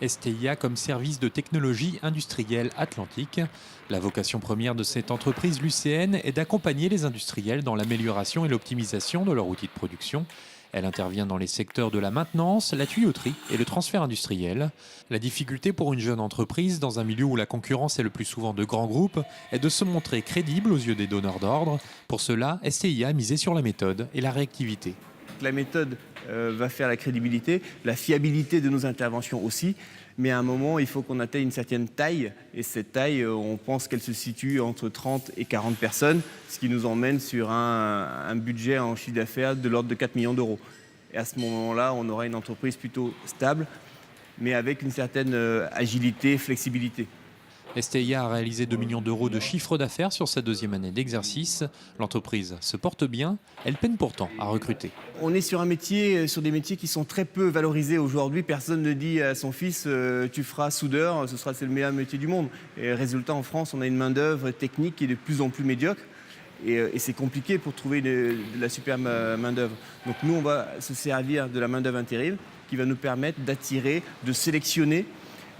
STIA comme service de technologie industrielle atlantique. La vocation première de cette entreprise lucéenne est d'accompagner les industriels dans l'amélioration et l'optimisation de leur outil de production. Elle intervient dans les secteurs de la maintenance, la tuyauterie et le transfert industriel. La difficulté pour une jeune entreprise, dans un milieu où la concurrence est le plus souvent de grands groupes, est de se montrer crédible aux yeux des donneurs d'ordre. Pour cela, STIA a misé sur la méthode et la réactivité. La méthode va faire la crédibilité, la fiabilité de nos interventions aussi. Mais à un moment, il faut qu'on atteigne une certaine taille. Et cette taille, on pense qu'elle se situe entre 30 et 40 personnes, ce qui nous emmène sur un budget en chiffre d'affaires de l'ordre de 4 millions d'euros. Et à ce moment-là, on aura une entreprise plutôt stable, mais avec une certaine agilité, flexibilité. STIA a réalisé 2 millions d'euros de chiffre d'affaires sur sa deuxième année d'exercice. L'entreprise se porte bien, elle peine pourtant à recruter. On est sur des métiers qui sont très peu valorisés aujourd'hui. Personne ne dit à son fils tu feras soudeur, c'est le meilleur métier du monde. Et résultat, en France, on a une main-d'œuvre technique qui est de plus en plus médiocre. Et c'est compliqué pour trouver de la super main-d'œuvre. Donc nous, on va se servir de la main-d'œuvre intérim qui va nous permettre d'attirer, de sélectionner,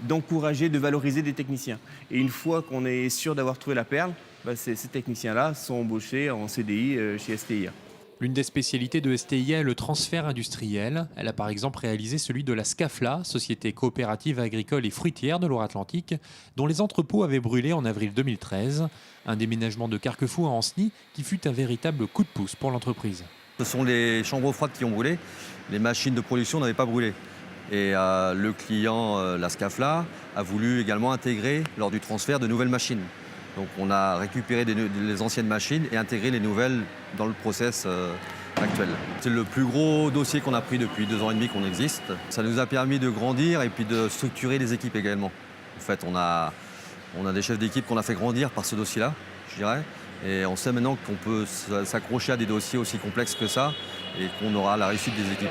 d'encourager, de valoriser des techniciens. Et une fois qu'on est sûr d'avoir trouvé la perle, ces techniciens-là sont embauchés en CDI chez STIA. L'une des spécialités de STIA est le transfert industriel. Elle a par exemple réalisé celui de la SCAFLA, Société coopérative agricole et fruitière de Loire-Atlantique, dont les entrepôts avaient brûlé en avril 2013. Un déménagement de Carquefou à Ancenis qui fut un véritable coup de pouce pour l'entreprise. Ce sont les chambres froides qui ont brûlé. Les machines de production n'avaient pas brûlé. Et le client, la SCAFLA, a voulu également intégrer lors du transfert de nouvelles machines. Donc on a récupéré les anciennes machines et intégré les nouvelles dans le process actuel. C'est le plus gros dossier qu'on a pris depuis 2 ans et demi qu'on existe. Ça nous a permis de grandir et puis de structurer les équipes également. En fait, on a des chefs d'équipe qu'on a fait grandir par ce dossier-là, je dirais. Et on sait maintenant qu'on peut s'accrocher à des dossiers aussi complexes que ça et qu'on aura la réussite des équipes.